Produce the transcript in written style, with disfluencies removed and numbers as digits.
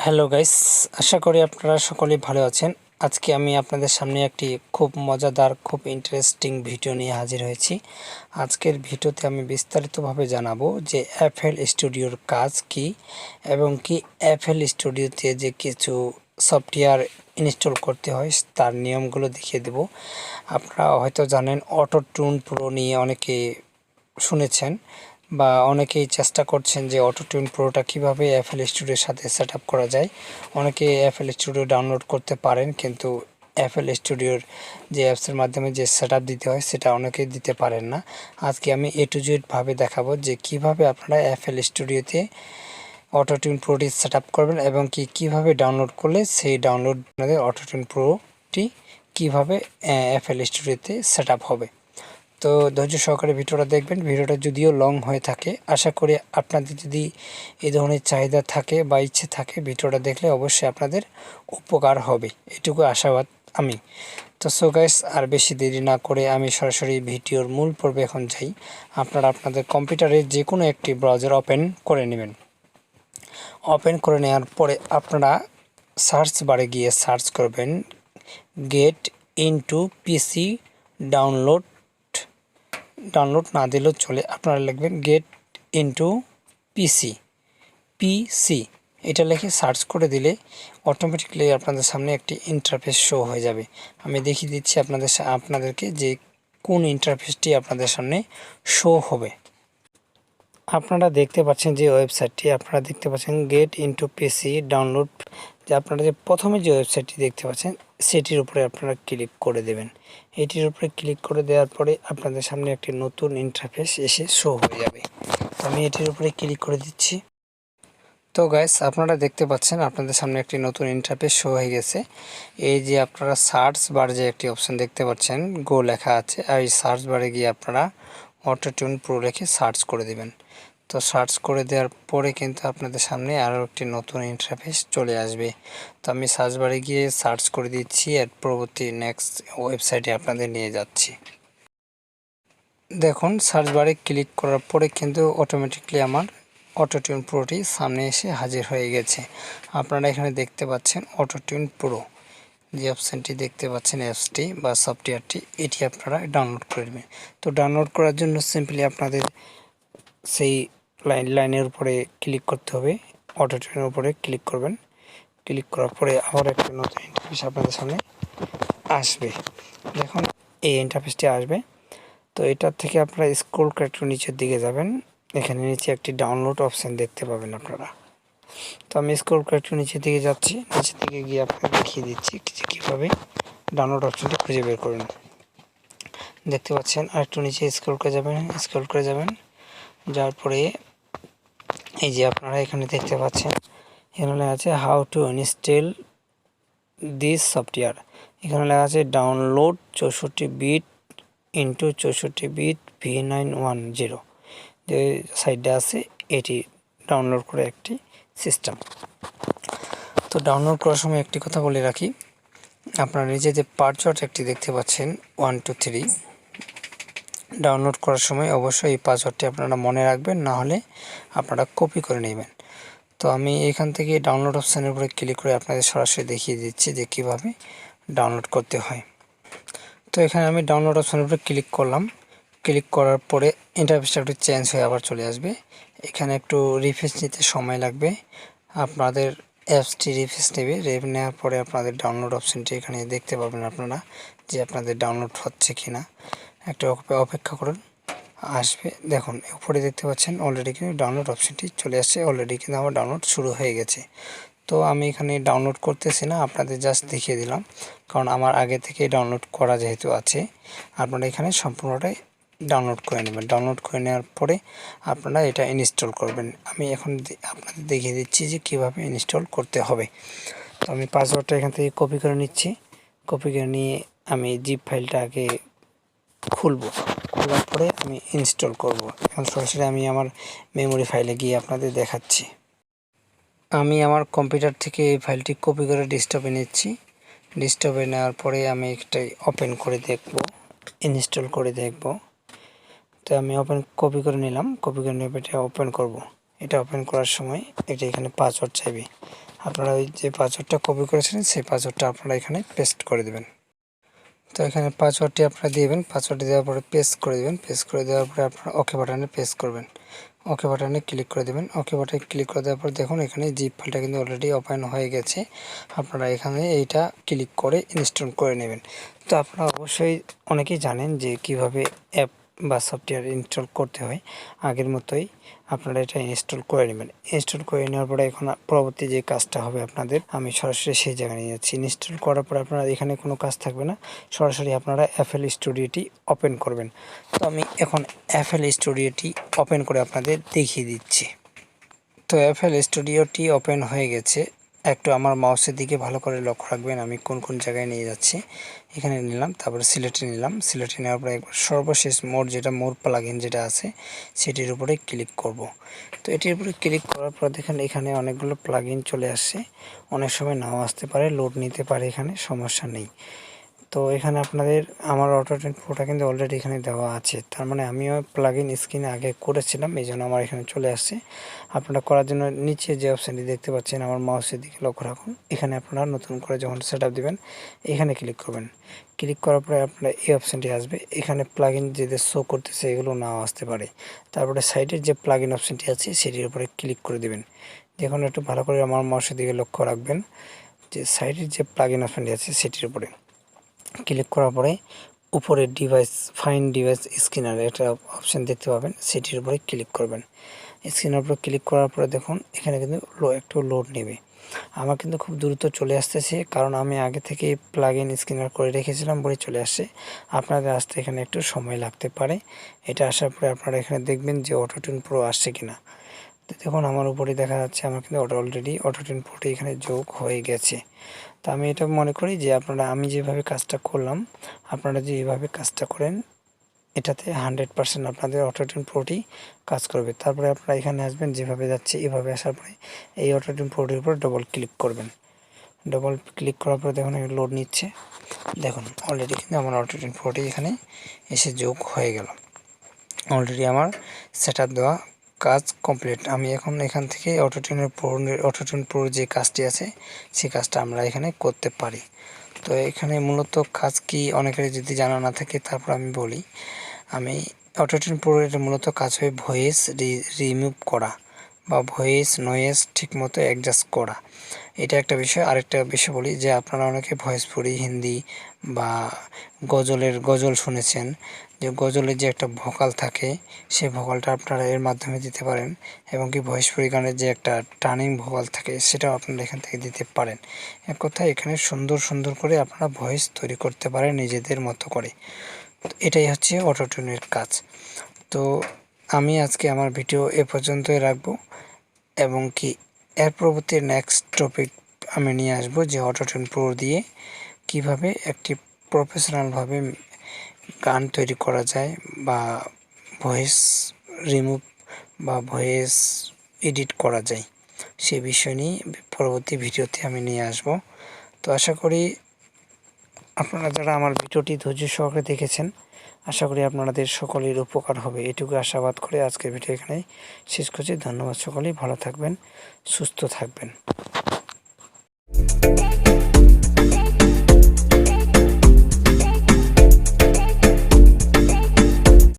Hello guys, আশা করি আপনারা সকলেই ভালো আছেন। আজকে আমি আপনাদের সামনে একটি খুব মজাদার খুব ইন্টারেস্টিং ভিডিও নিয়ে হাজির হয়েছি। আজকের ভিডিওতে আমি বিস্তারিতভাবে জানাবো যে এফএল স্টুডিওর কাজ কি এবং কি এফএল স্টুডিওতে যে কিছু সফটওয়্যার ইনস্টল করতে হয় তার নিয়মগুলো দেখিয়ে দেব। আপনারা হয়তো জানেন অটো টিউন প্রো নিয়ে অনেকে শুনেছেন বা অনেকেই চেষ্টা করছেন যে অটো টিউন প্রোটা কীভাবে এফএল স্টুডিওর সাথে সেট আপ করা যায়। অনেকে এফএল স্টুডিও ডাউনলোড করতে পারেন, কিন্তু এফএল স্টুডিওর যে অ্যাপসের মাধ্যমে যে সেট আপ দিতে হয় সেটা অনেকেই দিতে পারেন না। আজকে আমি এ টু জেড ভাবে দেখাবো যে কিভাবে আপনারা এফএল স্টুডিওতে অটো টিউন প্রোটি সেট আপ করবেন এবং কীভাবে ডাউনলোড করলে সেই ডাউনলোড অটো টিউন প্রোটি কীভাবে এফএল স্টুডিওতে সেট আপ হবে। তো ধৈর্য সহকারে ভিডিওটা দেখবেন। ভিডিওটা যদিও লং হয়ে থাকে, আশা করি আপনাদের যদি এই ধরনের চাহিদা থাকে বা ইচ্ছে থাকে ভিডিওটা দেখলে অবশ্যই আপনাদের উপকার হবে, এটুকু আশাবাদ আমি। তো সো গাইস, আর বেশি দেরি না করে আমি সরাসরি ভিডিওর মূল পর্বে এখন যাই। আপনারা আপনাদের কম্পিউটারে যে কোনো একটি ব্রাউজার ওপেন করে নেবেন। ওপেন করে নেওয়ার পরে আপনারা সার্চ বারে গিয়ে সার্চ করবেন গেট ইনটু পিসি ডাউনলোড না দিলেও চলে। আপনারা লিখবেন গেট ইনটু পিসি এটা লিখে সার্চ করে দিলে অটোমেটিকলি আপনাদের সামনে একটি ইন্টারফেস শো হয়ে যাবে। আমি দেখিয়ে দিচ্ছি আপনাদেরকে যে কোন ইন্টারফেসটি আপনাদের সামনে শো হবে। আপনারা দেখতে পাচ্ছেন যে ওয়েবসাইটটি, আপনারা দেখতে পাচ্ছেন গেট ইনটু পিসি ডাউনলোড। যে আপনারা যে প্রথমে যে ওয়েবসাইটটি দেখতে পাচ্ছেন সেটির উপরে আপনারা ক্লিক করে দেবেন। এটির উপরে ক্লিক করে দেওয়ার পরে আপনাদের সামনে একটি নতুন ইন্টারফেস এসে শো হয়ে যাবে। আমি এটির উপরে ক্লিক করে দিচ্ছি। তো গাইস, আপনারা দেখতে পাচ্ছেন আপনাদের সামনে একটি নতুন ইন্টারফেস শো হয়ে গেছে। এই যে আপনারা সার্চ বার যে একটি অপশন দেখতে পাচ্ছেন গো লেখা আছে, আর এই সার্চ বারে গিয়ে আপনারা অটো টিউন প্রো রেখে সার্চ করে দেবেন। তো সার্চ করে দেওয়ার পরে কিন্তু আপনাদের সামনে আরও একটি নতুন ইন্টারফেস চলে আসবে। তো আমি সার্চ বারে গিয়ে সার্চ করে দিচ্ছি, এর পরবর্তী নেক্সট ওয়েবসাইটে আপনাদের নিয়ে যাচ্ছি। দেখুন, সার্চ বারে ক্লিক করার পরে কিন্তু অটোমেটিকলি আমার অটো টিউন প্রোটি সামনে এসে হাজির হয়ে গেছে। আপনারা এখানে দেখতে পাচ্ছেন অটো টিউন প্রো যে অপশানটি দেখতে পাচ্ছেন, অ্যাপসটি বা সফটওয়্যারটি, এটি আপনারা ডাউনলোড করে নেবেন। তো ডাউনলোড করার জন্য সিম্পলি আপনাদের সেই লাইনের উপরে ক্লিক করতে হবে, অটো টিউনের উপরে ক্লিক করবেন। ক্লিক করার পরে আবার একটা নতুন ইন্টারফেস আপনাদের সামনে আসবে। দেখুন, এই ইন্টারফেসটি আসবে। তো এটার থেকে আপনারা স্ক্রল করে একটু নিচের দিকে যাবেন, এখানে নিচে একটি ডাউনলোড অপশান দেখতে পাবেন আপনারা। তো আমি স্ক্রল করে একটু নিচের দিকে যাচ্ছি, নিচের দিকে গিয়ে আপনাকে দেখিয়ে দিচ্ছি কীভাবে ডাউনলোড অপশানটি খুঁজে বের করুন। দেখতে পাচ্ছেন, আর একটু নিচে স্ক্রল করে যাবেন, যাওয়ার পরে এই যে আপনারা এখানে দেখতে পাচ্ছেন এখানে লেখা আছে how to install this software. এখানে লেখা আছে download 64 bit into 64 bit V910। যে সাইডটা আছে এটি ডাউনলোড করে একটি সিস্টেম। তো ডাউনলোড করার সময় একটি কথা বলে রাখি, আপনারা নিজে যে পাসওয়ার্ড একটি দেখতে পাচ্ছেন 1 2 3, ডাউনলোড করার সময় অবশ্যই এই পাসওয়ার্ডটি আপনারা মনে রাখবেন, না হলে আপনারা কপি করে নেবেন। তো আমি এখান থেকে ডাউনলোড অপশানের উপরে ক্লিক করে আপনাদের সরাসরি দেখিয়ে দিচ্ছি যে কীভাবে ডাউনলোড করতে হয়। তো এখানে আমি ডাউনলোড অপশানের উপরে ক্লিক করলাম। ক্লিক করার পরে ইন্টারফেসটা একটু চেঞ্জ হয়ে আবার চলে আসবে। এখানে একটু রিফ্রেশ নিতে সময় লাগবে, আপনাদের অ্যাপসটি রিফ্রেশ নেবে। নেওয়ার পরে আপনাদের ডাউনলোড অপশানটি এখানে দেখতে পাবেন আপনারা যে আপনাদের ডাউনলোড হচ্ছে কি না। একটু অপেক্ষা করুন, আসবে। দেখুন উপরে দেখতে পাচ্ছেন অলরেডি কিন্তু ডাউনলোড অপশানটি চলে আসছে, অলরেডি কিন্তু আমার ডাউনলোড শুরু হয়ে গেছে। তো আমি এখানে ডাউনলোড করতেছি না, আপনাদের জাস্ট দেখিয়ে দিলাম, কারণ আমার আগে থেকে ডাউনলোড করা যেহেতু আছে। আপনারা এখানে সম্পূর্ণটাই ডাউনলোড করে নেবেন। ডাউনলোড করে নেওয়ার পরে আপনারা এটা ইনস্টল করবেন। আমি এখন আপনাদের দেখিয়ে দিচ্ছি যে কীভাবে ইনস্টল করতে হবে। তো আমি পাসওয়ার্ডটা এখান থেকে কপি করে নিচ্ছি। কপি করে নিয়ে আমি জিপ ফাইলটা আগে খোলার পরে আমি ইনস্টল করব। এখন সরাসরি আমি আমার মেমোরি ফাইলে গিয়ে আপনাদের দেখাচ্ছি। আমি আমার কম্পিউটার থেকে এই ফাইলটি কপি করে ডেস্কটপে নিচ্ছি। ডেস্কটপে নেওয়ার পরে আমি এটাই ওপেন করে দেখব, ইনস্টল করে দেখব। তো আমি কপি করে নিলাম, কপি করে নিয়ে এটা ওপেন করব। এটা ওপেন করার সময় এটা এখানে পাসওয়ার্ড চাইবে। আপনারা ওই যে পাসওয়ার্ডটা কপি করেছিলেন সেই পাসওয়ার্ডটা আপনারা এখানে পেস্ট করে দেবেন। তো এখানে পাসওয়ার্ডটি আপনারা দিবেন, পাসওয়ার্ডটি দেওয়ার পরে পেস্ট করে দেবেন। পেস্ট করে দেওয়ার পরে আপনারা ওকে বাটনে প্রেস করবেন, ওকে বাটনে ক্লিক করে দেবেন। ওকে বাটনে ক্লিক করে দেওয়ার পর দেখুন এখানে জিপ ফাইলটা কিন্তু অলরেডি ওপেন হয়ে গেছে। আপনারা এখানে এইটা ক্লিক করে ইনস্টল করে নেবেন। তো আপনারা অবশ্যই অনেকেই জানেন যে কিভাবে অ্যাপ বা সফটওয়্যার ইনস্টল করতে হয়, আগের মতোই আপনারা এটা ইনস্টল করে নেবেন। ইনস্টল করে নেওয়ার পরে এখন পরবর্তী যে কাজটা হবে আপনাদের, আমি সরাসরি সেই জায়গায় নিয়ে যাচ্ছি। ইনস্টল করার পর আপনারা এখানে কোনো কাজ থাকবে না, সরাসরি আপনারা এফএল স্টুডিওটি ওপেন করবেন। তো আমি এখন এফএল স্টুডিওটি ওপেন করে আপনাদের দেখিয়ে দিচ্ছি। তো এফএল স্টুডিওটি ওপেন হয়ে গেছে। একটু আমার মাউসের দিকে ভালো করে লক্ষ্য রাখবেন, আমি কোন কোন জায়গায় নিয়ে যাচ্ছি। এখানে নিলাম, তারপরে সিলেটে নিলাম। সিলেটে নেওয়ার পরে একবার সর্বশেষ মোড যেটা মোর প্লাগইন যেটা আছে সেটির উপরে ক্লিক করব। তো এটির উপরে ক্লিক করার পর দেখেন এখানে অনেকগুলো প্লাগইন চলে আসছে। অনেক সময় নাও আসতে পারে, লোড নিতে পারে, এখানে সমস্যা নেই। তো এখানে আপনাদের আমার অটোটিউন প্রোটা কিন্তু অলরেডি এখানে দেওয়া আছে, তার মানে আমিও প্লাগইন স্ক্রিনে আগে করেছিলাম, এই জন্য আমার এখানে চলে আসছে। আপনারা করার জন্য নিচে যে অপশানটি দেখতে পাচ্ছেন আমার মাউসের দিকে লক্ষ্য রাখুন, এখানে আপনারা নতুন করে যখন সেট আপ দেবেন এখানে ক্লিক করবেন। ক্লিক করার পরে আপনারা এই অপশানটি আসবে, এখানে প্লাগইন যেদের শো করতেছে এগুলো নাও আসতে পারে। তারপরে সাইডের যে প্লাগইন অপশানটি আছে সেটির উপরে ক্লিক করে দেবেন। দেখুন একটু ভালো করে আমার মাউসের দিকে লক্ষ্য রাখবেন যে সাইডের যে প্লাগইন অপশানটি আছে সেটির উপরে ক্লিক করার পরে উপরে ডিভাইস ফাইন্ড ডিভাইস স্ক্যানার একটা অপশান দেখতে পাবেন, সেটির উপরে ক্লিক করবেন। স্ক্যানার উপরে ক্লিক করার পরে দেখুন এখানে কিন্তু একটু লোড নেবে। আমার কিন্তু খুব দ্রুত চলে আসতেছে, কারণ আমি আগে থেকে প্লাগইন স্ক্যানার করে রেখেছিলাম বলে চলে আসছে। আপনাদের আসতে এখানে একটু সময় লাগতে পারে। এটা আসার পরে আপনারা এখানে দেখবেন যে অটোটিউন প্রো আসছে কিনা। তো দেখুন আমার উপরে দেখা যাচ্ছে আমার কিন্তু অলরেডি অটোটিউন প্রোটি এখানে যোগ হয়ে গেছে। তো আমি এটা মনে করি যে আপনারা আমি যেভাবে কাজটা করলাম আপনারা যে এইভাবে কাজটা করেন এটাতে 100% আপনাদের অটোটিউন প্রোটি কাজ করবে। তারপরে আপনারা এখানে আসবেন, যেভাবে যাচ্ছে এভাবে আসার পরে এই অটোটিউন প্রোটির উপর ডবল ক্লিক করবেন। ডবল ক্লিক করার পরে দেখুন লোড নিচ্ছে। দেখুন অলরেডি কিন্তু আমার অটোটিউন প্রোটি এখানে এসে যোগ হয়ে গেল। অলরেডি আমার সেট আপ দেওয়া কাজ কমপ্লিট। আমি এখন এখান থেকে অটোটিউন প্রোর যে কাজটি আছে সেই কাজটা আমরা এখানে করতে পারি। তো এখানে মূলত কাজ কি অনেকের যদি জানা না থাকে তারপর আমি বলি, আমি অটোটিউন প্রোর এটা মূলত কাজ হয় ভয়েস রিমুভ করা বা ভয়েস নয়েজ ঠিকমতো অ্যাডজাস্ট করা, এটা একটা বিষয়। আরেকটা বিষয় বলি যে আপনারা অনেকে ভোজপুরি হিন্দি বা গজল শুনেছেন, যে গজলের যে একটা ভোকাল থাকে সেই ভোকালটা আপনারা এর মাধ্যমে দিতে পারেন, এবং কি ভোজপুরি গানের যে একটা টার্নিং ভোকাল থাকে সেটাও আপনারা এখান থেকে দিতে পারেন। এক কথায় এখানে সুন্দর করে আপনারা ভয়েস তৈরি করতে পারেন নিজেদের মতো করে। এটাই হচ্ছে অটোটিউনের কাজ। তো আমি আজকে আমার ভিডিও এ পর্যন্তই রাখবো, এবং কি এর পরবর্তী নেক্সট টপিক আমি নিয়ে আসবো যে অটোটিউন প্রো দিয়ে কিভাবে একটি প্রফেশনালভাবে গান তৈরি করা যায় বা ভয়েস রিমুভ বা ভয়েস এডিট করা যায়, সে বিষয় নিয়ে পরবর্তী ভিডিওতে আমি নিয়ে আসব। তো আশা করি আপনারা যারা আমার ভিডিওটি ধৈর্য সহকারে দেখেছেন, আশা করি আপনাদের সকলের উপকার হবে, এটুকু আশাবাদ করে আজকের ভিডিও এখানেই শেষ করছি। ধন্যবাদ, সকলেই ভালো থাকবেন, সুস্থ থাকবেন।